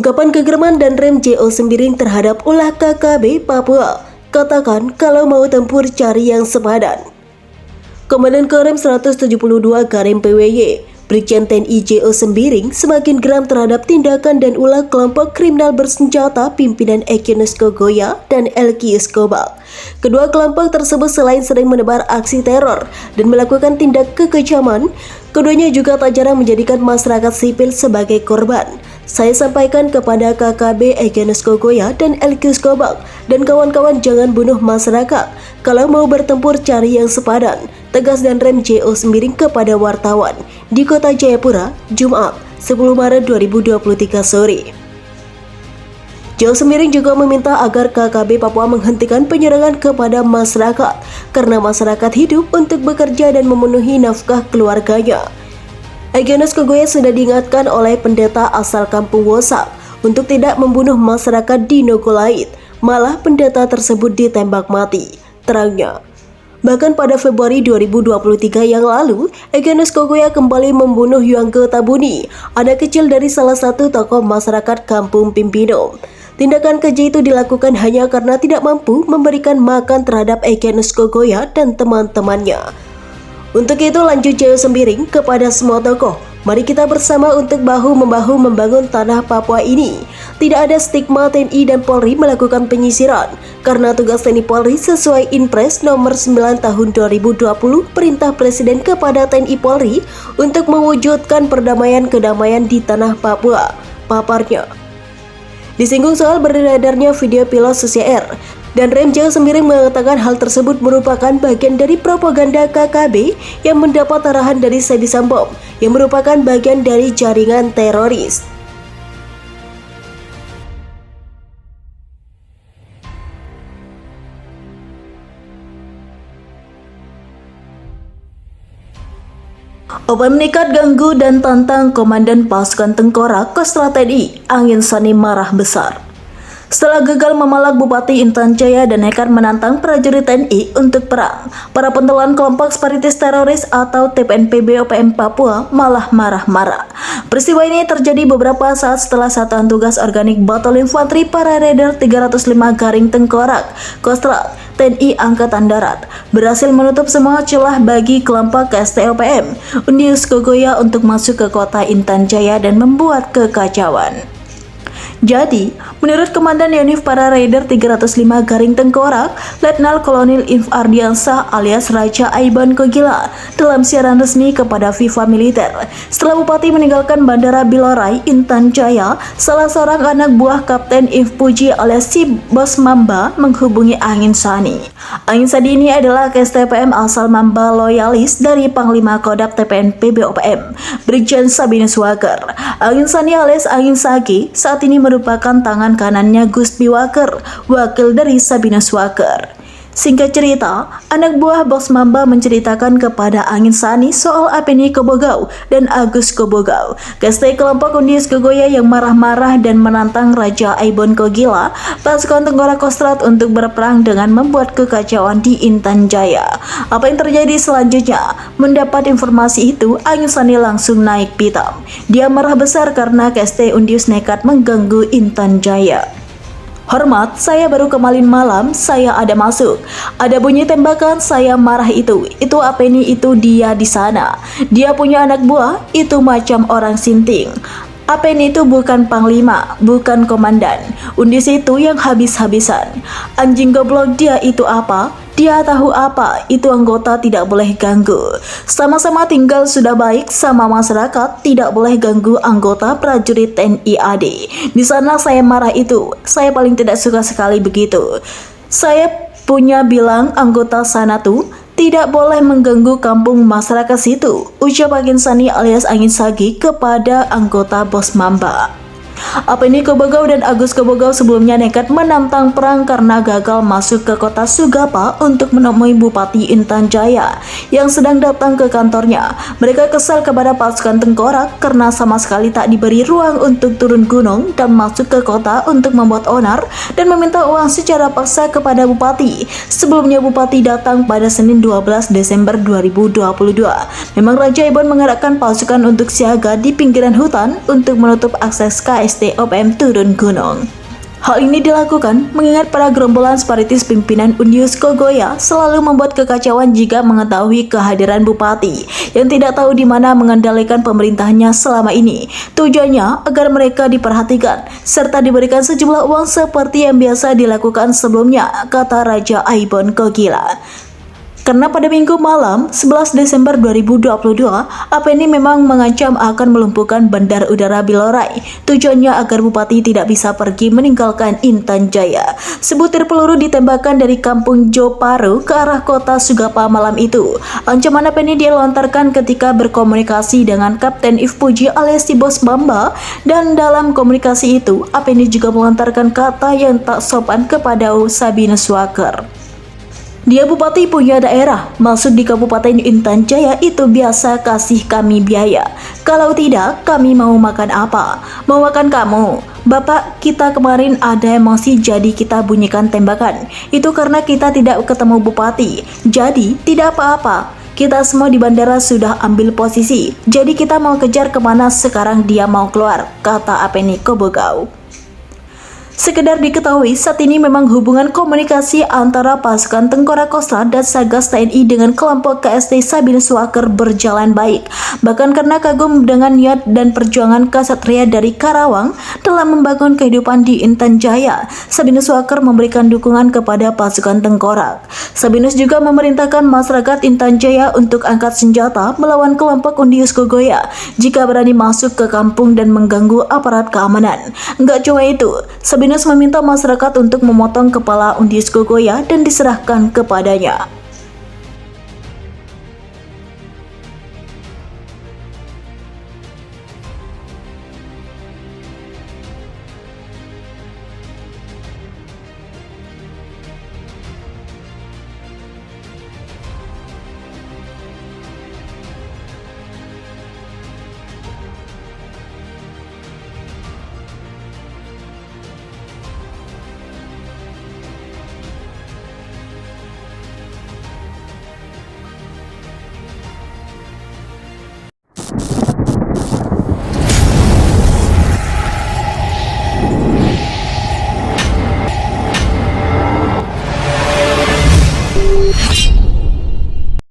Ungkapan kegeraman dan rem JO Sembiring terhadap ulah KKB Papua. Katakan kalau mau tempur cari yang sepadan. Komandan Korem 172 Garim PWY, Brigjen TNI JO Sembiring semakin geram terhadap tindakan dan ulah kelompok kriminal bersenjata pimpinan Egyanus Kogoya dan Elky Escobar. Kedua kelompok tersebut selain sering menebar aksi teror dan melakukan tindak kekejaman, keduanya juga tak jarang menjadikan masyarakat sipil sebagai korban. Saya sampaikan kepada KKB Egyanus Kogoya dan Elky Escobar dan kawan-kawan, jangan bunuh masyarakat. Kalau mau bertempur cari yang sepadan. Tegas dan rem JO Sembiring kepada wartawan di Kota Jayapura, Jumat 10 Maret 2023 sore. JO Sembiring juga meminta agar KKB Papua menghentikan penyerangan kepada masyarakat karena masyarakat hidup untuk bekerja dan memenuhi nafkah keluarganya. Egyanus Kogoya sudah diingatkan oleh pendeta asal kampung Wosak untuk tidak membunuh masyarakat di Nogolait, malah pendeta tersebut ditembak mati, terangnya. Bahkan pada Februari 2023 yang lalu, Egyanus Kogoya kembali membunuh Yuangke Tabuni, anak kecil dari salah satu tokoh masyarakat kampung Pimpino. Tindakan keji itu dilakukan hanya karena tidak mampu memberikan makan terhadap Egyanus Kogoya dan teman-temannya. Untuk itu lanjut JO Sembiring kepada semua tokoh, mari kita bersama untuk bahu-membahu membangun tanah Papua ini. Tidak ada stigma TNI dan Polri melakukan penyisiran, karena tugas TNI Polri sesuai Inpres nomor 9 tahun 2020 perintah Presiden kepada TNI Polri untuk mewujudkan kedamaian di tanah Papua, paparnya. Disinggung soal beredarnya video pilot Susi Air, dan rem JO Sembiring mengatakan hal tersebut merupakan bagian dari propaganda KKB yang mendapat arahan dari Sedi Sambom yang merupakan bagian dari jaringan teroris. OPM nekat ganggu dan tantang Komandan Pasukan Tengkorak Kostrat TNI, Angin Sani marah besar. Setelah gagal memalak Bupati Intan Jaya dan nekat menantang prajurit TNI untuk perang, para pentolan kelompok separatis teroris atau TPNP BOPM Papua malah marah-marah. Peristiwa ini terjadi beberapa saat setelah Satuan Tugas Organik Batalion Infanteri Pararaider 305 Garing Tengkorak Kostrat TNI Angkatan Darat berhasil menutup semua celah bagi kelompok STOPM Egyanus Kogoya untuk masuk ke kota Intan Jaya dan membuat kekacauan. Jadi, menurut Komandan Yonif Pararaider 305 Garing Tengkorak, Letnan Kolonel Inf Ardiansah alias Raja Aiban Kogila dalam siaran resmi kepada FIFA Militer, setelah Bupati meninggalkan Bandara Bilorai, Intan Jaya, salah seorang anak buah Kapten Inf Puji alias si Bos Mamba menghubungi Angin Sani. Angin Sani ini adalah KSTPM asal Mamba loyalis dari Panglima Kodam TPNP BOPM, Brigjen Sabinus Waker. Angin Sani alias Angin Sagi saat ini merupakan tangan kanannya Gus Biwaker, wakil dari Sabinus Waker. Singkat cerita, anak buah Bos Mamba menceritakan kepada Angin Sani soal Apeni Kobogau dan Agus Kobogau, KST kelompok Egyanus Kogoya yang marah-marah dan menantang Raja Aiban Kogila, pasukan Tengkorak Kostrat untuk berperang dengan membuat kekacauan di Intan Jaya. Apa yang terjadi selanjutnya? Mendapat informasi itu, Angin Sani langsung naik pitam. Dia marah besar karena KST Egyanus nekat mengganggu Intan Jaya. Hormat, saya baru kemarin malam, saya ada masuk. Ada bunyi tembakan, saya marah itu Apeni itu dia di sana. Dia punya anak buah, itu macam orang sinting. Apeni itu bukan panglima, bukan komandan. Undis itu yang habis-habisan. Anjing goblok dia itu apa? Dia tahu apa, itu anggota tidak boleh ganggu. Sama-sama tinggal sudah baik sama masyarakat, tidak boleh ganggu anggota prajurit TNI AD. Di sana saya marah itu, saya paling tidak suka sekali begitu. Saya punya bilang anggota sana tuh, tidak boleh mengganggu kampung masyarakat situ, ucap Angin Sani alias Angin Sagi kepada anggota Bos Mamba. Apeni Kobogau dan Agus Kobogau sebelumnya nekat menantang perang karena gagal masuk ke kota Sugapa untuk menemui Bupati Intan Jaya yang sedang datang ke kantornya. Mereka kesal kepada pasukan Tengkorak karena sama sekali tak diberi ruang untuk turun gunung dan masuk ke kota untuk membuat onar dan meminta uang secara paksa kepada Bupati. Sebelumnya Bupati datang pada Senin 12 Desember 2022. Memang Raja Aiban mengerahkan pasukan untuk siaga di pinggiran hutan untuk menutup akses KS KST OPM turun gunung. Hal ini dilakukan mengingat para gerombolan separatis pimpinan Undius Kogoya selalu membuat kekacauan jika mengetahui kehadiran bupati yang tidak tahu di mana mengendalikan pemerintahnya selama ini. Tujuannya agar mereka diperhatikan serta diberikan sejumlah uang seperti yang biasa dilakukan sebelumnya, kata Raja Aibon Kogila. Karena pada minggu malam 11 Desember 2022, APNI memang mengancam akan melumpuhkan Bandar Udara Bilorai. Tujuannya agar bupati tidak bisa pergi meninggalkan Intan Jaya. Sebutir peluru ditembakkan dari kampung Joparu ke arah kota Sugapa malam itu. Ancaman APNI dilontarkan ketika berkomunikasi dengan Kapten Ifpuji alias si Bos Bamba, dan dalam komunikasi itu APNI juga melontarkan kata yang tak sopan kepada Sabinus Waker. Dia bupati punya daerah, maksud di Kabupaten Intan Jaya itu biasa kasih kami biaya. Kalau tidak, kami mau makan apa? Mau makan kamu. Bapak, kita kemarin ada emosi jadi kita bunyikan tembakan. Itu karena kita tidak ketemu bupati. Jadi, tidak apa-apa. Kita semua di bandara sudah ambil posisi. Jadi kita mau kejar kemana sekarang dia mau keluar, kata APNI Kobogau. Sekedar diketahui, saat ini memang hubungan komunikasi antara pasukan Tengkorak Kostrat dan Satgas TNI dengan kelompok KST Sabinus Waker berjalan baik. Bahkan karena kagum dengan niat dan perjuangan Ksatria dari Karawang dalam membangun kehidupan di Intan Jaya, Sabinus Waker memberikan dukungan kepada pasukan Tengkorak. Sabinus juga memerintahkan masyarakat Intan Jaya untuk angkat senjata melawan kelompok Undius Kogoya jika berani masuk ke kampung dan mengganggu aparat keamanan. Nggak cuma itu, Sabinus meminta masyarakat untuk memotong kepala Undius Kogoya dan diserahkan kepadanya.